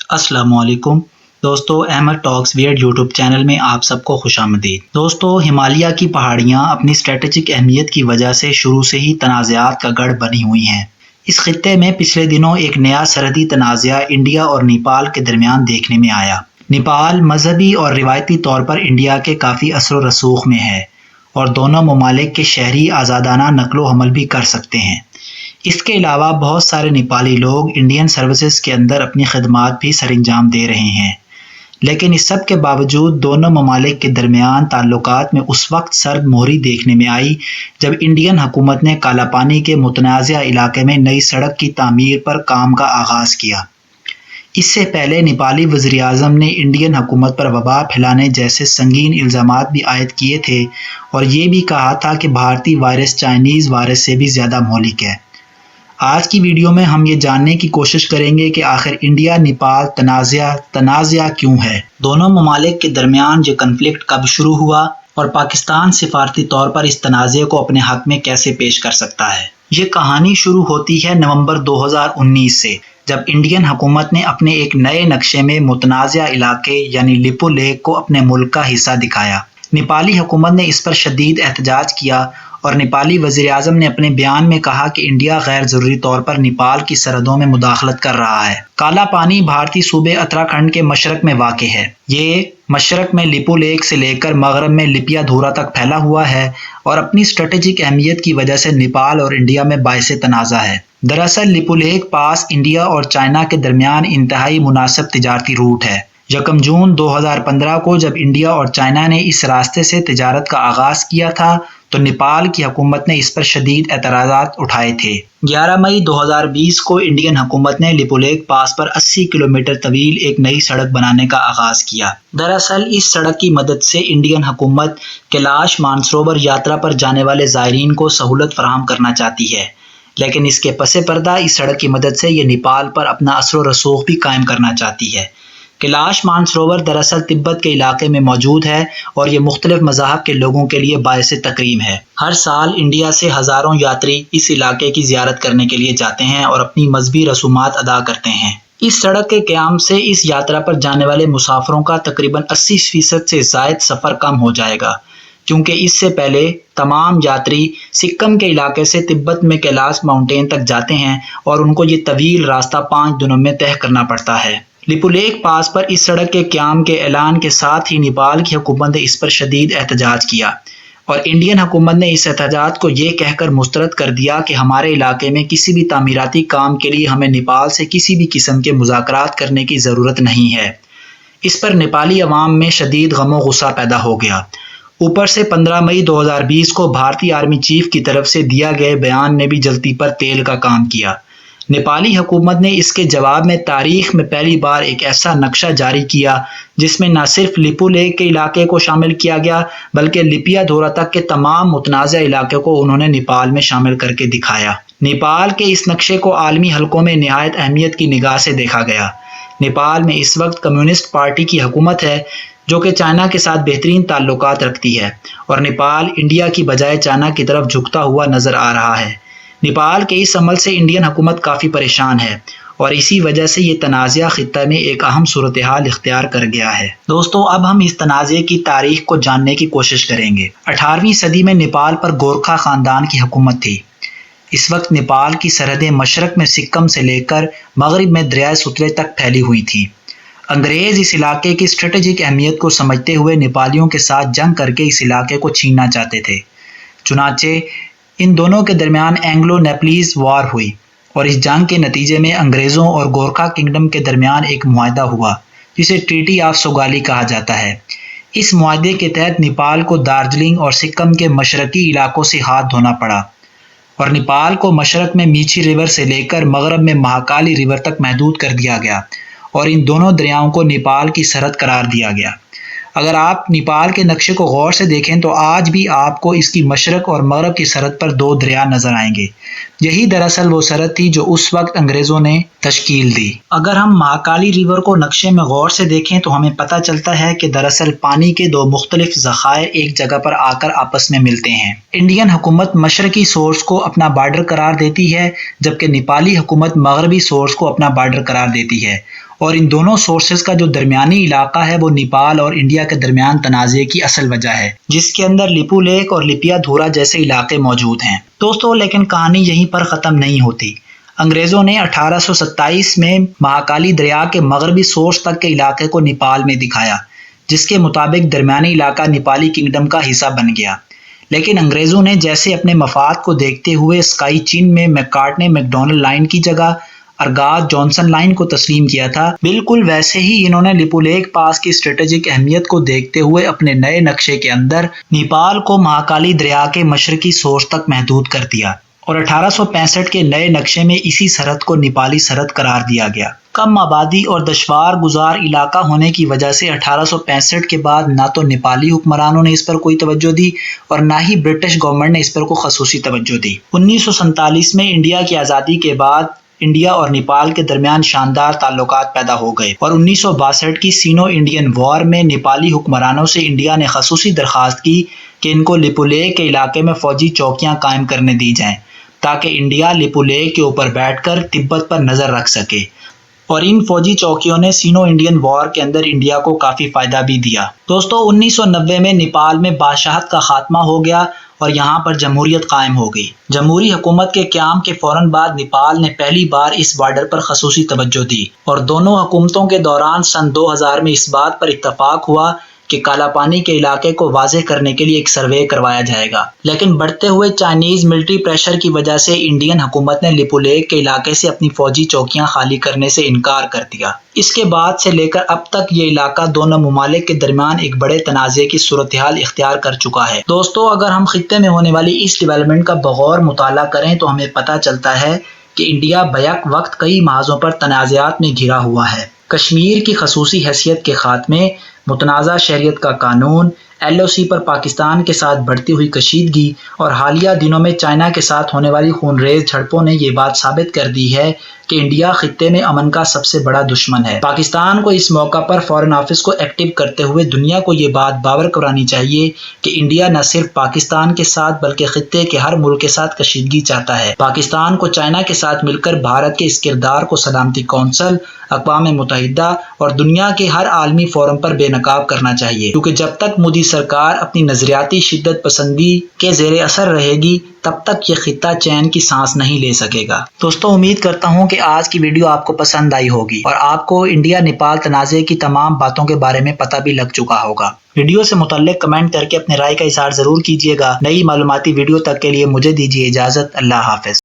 السلام علیکم دوستو، احمد ٹاکس ویئر یوٹیوب چینل میں آپ سب کو خوش آمدید۔ دوستو، ہمالیہ کی پہاڑیاں اپنی اسٹریٹجک اہمیت کی وجہ سے شروع سے ہی تنازعات کا گڑھ بنی ہوئی ہیں۔ اس خطے میں پچھلے دنوں ایک نیا سرحدی تنازعہ انڈیا اور نیپال کے درمیان دیکھنے میں آیا۔ نیپال مذہبی اور روایتی طور پر انڈیا کے کافی اثر و رسوخ میں ہے اور دونوں ممالک کے شہری آزادانہ نقل و حمل بھی کر سکتے ہیں۔ اس کے علاوہ بہت سارے نیپالی لوگ انڈین سروسز کے اندر اپنی خدمات بھی سر انجام دے رہے ہیں، لیکن اس سب کے باوجود دونوں ممالک کے درمیان تعلقات میں اس وقت سرد مہری دیکھنے میں آئی جب انڈین حکومت نے کالا پانی کے متنازع علاقے میں نئی سڑک کی تعمیر پر کام کا آغاز کیا۔ اس سے پہلے نیپالی وزیر اعظم نے انڈین حکومت پر وبا پھیلانے جیسے سنگین الزامات بھی عائد کیے تھے اور یہ بھی کہا تھا کہ بھارتی وائرس چائنیز وائرس سے بھی زیادہ مہلک ہے۔ آج کی ویڈیو میں ہم یہ جاننے کی کوشش کریں گے کہ آخر انڈیا نیپال تنازعہ کیوں ہے، دونوں ممالک کے درمیان یہ کنفلکٹ کب شروع ہوا اور پاکستان سفارتی طور پر اس تنازعے کو اپنے حق میں کیسے پیش کر سکتا ہے۔ یہ کہانی شروع ہوتی ہے نومبر 2019 سے، جب انڈین حکومت نے اپنے ایک نئے نقشے میں متنازع علاقے یعنی لیپو لیک کو اپنے ملک کا حصہ دکھایا۔ نیپالی حکومت نے اس پر شدید احتجاج کیا اور نیپالی وزیر اعظم نے اپنے بیان میں کہا کہ انڈیا غیر ضروری طور پر نیپال کی سرحدوں میں مداخلت کر رہا ہے۔ کالا پانی بھارتی صوبے اتراکھنڈ کے مشرق میں واقع ہے۔ یہ مشرق میں لیپو لیک سے لے کر مغرب میں لپیا دھورا تک پھیلا ہوا ہے اور اپنی اسٹریٹجک اہمیت کی وجہ سے نیپال اور انڈیا میں باعث تنازع ہے۔ دراصل لیپو لیک پاس انڈیا اور چائنا کے درمیان انتہائی مناسب تجارتی روٹ ہے۔ 1 جون 2015 کو جب انڈیا اور چائنا نے اس راستے سے تجارت کا آغاز کیا تھا تو نیپال کی حکومت نے اس پر شدید اعتراضات اٹھائے تھے۔ 11 مئی 2020 کو انڈین حکومت نے لیپو لیک پاس پر 80 کلومیٹر طویل ایک نئی سڑک بنانے کا آغاز کیا۔ دراصل اس سڑک کی مدد سے انڈین حکومت کیلاش مانسروور یاترا پر جانے والے زائرین کو سہولت فراہم کرنا چاہتی ہے، لیکن اس کے پس پردہ اس سڑک کی مدد سے یہ نیپال پر اپنا اثر و رسوخ بھی قائم کرنا چاہتی ہے۔ کیلاش مانسروور دراصل تبت کے علاقے میں موجود ہے اور یہ مختلف مذاہب کے لوگوں کے لیے باعث تکریم ہے۔ ہر سال انڈیا سے ہزاروں یاتری اس علاقے کی زیارت کرنے کے لیے جاتے ہیں اور اپنی مذہبی رسومات ادا کرتے ہیں۔ اس سڑک کے قیام سے اس یاترا پر جانے والے مسافروں کا تقریباً 80% سے زائد سفر کم ہو جائے گا، کیونکہ اس سے پہلے تمام یاتری سکم کے علاقے سے تبت میں کیلاش ماؤنٹین تک جاتے ہیں اور ان کو یہ طویل راستہ 5 دنوں میں طے کرنا پڑتا ہے۔ لیپو لیک پاس پر اس سڑک کے قیام کے اعلان کے ساتھ ہی نیپال کی حکومت نے اس پر شدید احتجاج کیا اور انڈین حکومت نے اس احتجاج کو یہ کہہ کر مسترد کر دیا کہ ہمارے علاقے میں کسی بھی تعمیراتی کام کے لیے ہمیں نیپال سے کسی بھی قسم کے مذاکرات کرنے کی ضرورت نہیں ہے۔ اس پر نیپالی عوام میں شدید غم و غصہ پیدا ہو گیا۔ اوپر سے 15 مئی 2020 کو بھارتی آرمی چیف کی طرف سے دیا گئے بیان نے بھی جلتی پر تیل کا کام کیا۔ نیپالی حکومت نے اس کے جواب میں تاریخ میں پہلی بار ایک ایسا نقشہ جاری کیا جس میں نہ صرف لیپو لیک کے علاقے کو شامل کیا گیا بلکہ لپیا دھورا تک کے تمام متنازع علاقے کو انہوں نے نیپال میں شامل کر کے دکھایا۔ نیپال کے اس نقشے کو عالمی حلقوں میں نہایت اہمیت کی نگاہ سے دیکھا گیا۔ نیپال میں اس وقت کمیونسٹ پارٹی کی حکومت ہے جو کہ چائنا کے ساتھ بہترین تعلقات رکھتی ہے اور نیپال انڈیا کی بجائے چائنا کی طرف جھکتا ہوا نظر آ رہا ہے۔ نیپال کے اس عمل سے انڈین حکومت کافی پریشان ہے اور اسی وجہ سے یہ تنازعہ خطہ میں ایک اہم صورتحال اختیار کر گیا ہے۔ دوستو، اب ہم اس تنازعے کی تاریخ کو جاننے کی کوشش کریں گے۔ 18ویں صدی میں نیپال پر گورکھا خاندان کی حکومت تھی۔ اس وقت نیپال کی سرحدیں مشرق میں سکم سے لے کر مغرب میں دریائے ستلج تک پھیلی ہوئی تھیں۔ انگریز اس علاقے کی اسٹریٹجک اہمیت کو سمجھتے ہوئے نیپالیوں کے ساتھ جنگ کر کے اس علاقے کو چھیننا چاہتے تھے۔ چنانچہ ان دونوں کے درمیان اینگلو نیپلیز وار ہوئی اور اس جنگ کے نتیجے میں انگریزوں اور گورکھا کنگڈم کے درمیان ایک معاہدہ ہوا جسے ٹریٹی آف سوگالی کہا جاتا ہے۔ اس معاہدے کے تحت نیپال کو دارجلنگ اور سکم کے مشرقی علاقوں سے ہاتھ دھونا پڑا اور نیپال کو مشرق میں میچھی ریور سے لے کر مغرب میں مہاکالی ریور تک محدود کر دیا گیا اور ان دونوں دریاؤں کو نیپال کی سرحد قرار دیا گیا۔ اگر آپ نیپال کے نقشے کو غور سے دیکھیں تو آج بھی آپ کو اس کی مشرق اور مغرب کی سرحد پر 2 دریا نظر آئیں گے۔ یہی دراصل وہ سرحد تھی جو اس وقت انگریزوں نے تشکیل دی۔ اگر ہم مہاکالی ریور کو نقشے میں غور سے دیکھیں تو ہمیں پتہ چلتا ہے کہ دراصل پانی کے 2 مختلف ذخائر ایک جگہ پر آ کر آپس میں ملتے ہیں۔ انڈین حکومت مشرقی سورس کو اپنا بارڈر قرار دیتی ہے جبکہ نیپالی حکومت مغربی سورس کو اپنا بارڈر قرار دیتی ہے اور ان دونوں سورسز کا جو درمیانی علاقہ ہے وہ نیپال اور انڈیا کے درمیان تنازع کی اصل وجہ ہے، جس کے اندر لیپو لیک اور لپیا دھورا جیسے علاقے موجود ہیں۔ دوستو لیکن کہانی یہیں پر ختم نہیں ہوتی۔ انگریزوں نے 1827 میں مہاکالی دریا کے مغربی سورس تک کے علاقے کو نیپال میں دکھایا، جس کے مطابق درمیانی علاقہ نیپالی کنگڈم کا حصہ بن گیا۔ لیکن انگریزوں نے جیسے اپنے مفاد کو دیکھتے ہوئے اسکائی چین میں میکارٹنے میکڈونلڈ لائن کی جگہ ارگاز جانسن لائن کو تسلیم کیا تھا، بالکل ویسے ہی انہوں نے لیپو لیک پاس کی اسٹریٹجک اہمیت کو دیکھتے ہوئے اپنے نئے نقشے کے اندر نیپال کو مہاکالی دریا کے مشرقی سورس تک محدود کر دیا، اور 1865 کے نئے نقشے میں اسی سرحد کو نیپالی سرحد قرار دیا گیا۔ کم آبادی اور دشوار گزار علاقہ ہونے کی وجہ سے 1865 کے بعد نہ تو نیپالی حکمرانوں نے اس پر کوئی توجہ دی اور نہ ہی برٹش گورنمنٹ نے اس پر کوئی خصوصی توجہ دی۔ 1947 میں انڈیا کی آزادی کے بعد انڈیا اور نیپال کے درمیان شاندار تعلقات پیدا ہو گئے، اور 1962 کی سینو انڈین وار میں نیپالی حکمرانوں سے انڈیا نے خصوصی درخواست کی کہ ان کو لیپو لیک کے علاقے میں فوجی چوکیاں قائم کرنے دی جائیں تاکہ انڈیا لیپو لیک کے اوپر بیٹھ کر تبت پر نظر رکھ سکے، اور ان فوجی چوکیوں نے سینو انڈین وار کے اندر انڈیا کو کافی فائدہ بھی دیا۔ دوستو 1990 میں نیپال میں بادشاہت کا خاتمہ ہو گیا اور یہاں پر جمہوریت قائم ہو گئی۔ جمہوری حکومت کے قیام کے فوراً بعد نیپال نے پہلی بار اس بارڈر پر خصوصی توجہ دی، اور دونوں حکومتوں کے دوران سن 2000 میں اس بات پر اتفاق ہوا کہ کالا پانی کے علاقے کو واضح کرنے کے لیے ایک سروے کروایا جائے گا، لیکن بڑھتے ہوئے چائنیز ملٹری پریشر کی وجہ سے انڈین حکومت نے لیپو لیک کے علاقے سے اپنی فوجی چوکیاں خالی کرنے سے انکار کر دیا۔ اس کے بعد سے لے کر اب تک یہ علاقہ دونوں ممالک کے درمیان ایک بڑے تنازع کی صورتحال اختیار کر چکا ہے۔ دوستو اگر ہم خطے میں ہونے والی اس ڈیولپمنٹ کا بغور مطالعہ کریں تو ہمیں پتہ چلتا ہے کہ انڈیا بیک وقت کئی محاذوں پر تنازعات میں گھرا ہوا ہے۔ کشمیر کی خصوصی حیثیت کے خاتمے، متنازع شہریت کا قانون، LOC پر پاکستان کے ساتھ بڑھتی ہوئی کشیدگی اور حالیہ دنوں میں چائنا کے ساتھ ہونے والی خونریز جھڑپوں نے یہ بات ثابت کر دی ہے کہ انڈیا خطے میں امن کا سب سے بڑا دشمن ہے۔ پاکستان کو اس موقع پر فارن آفس کو ایکٹیو کرتے ہوئے دنیا کو یہ بات باور کرانی چاہیے کہ انڈیا نہ صرف پاکستان کے ساتھ بلکہ خطے کے ہر ملک کے ساتھ کشیدگی چاہتا ہے۔ پاکستان کو چائنا کے ساتھ مل کر بھارت کے اس کردار کو سلامتی کونسل، اقوام متحدہ اور دنیا کے ہر عالمی فورم پر بے نقاب کرنا چاہیے، کیونکہ جب تک مودی سرکار اپنی نظریاتی شدت پسندی کے زیر اثر رہے گی تب تک یہ خطہ چین کی سانس نہیں لے سکے گا۔ دوستو امید کرتا ہوں کہ آج کی ویڈیو آپ کو پسند آئی ہوگی اور آپ کو انڈیا نیپال تنازع کی تمام باتوں کے بارے میں پتہ بھی لگ چکا ہوگا۔ ویڈیو سے متعلق کمنٹ کر کے اپنے رائے کا اظہار ضرور کیجیے گا۔ نئی معلوماتی ویڈیو تک کے لیے مجھے دیجیے اجازت۔ اللہ حافظ۔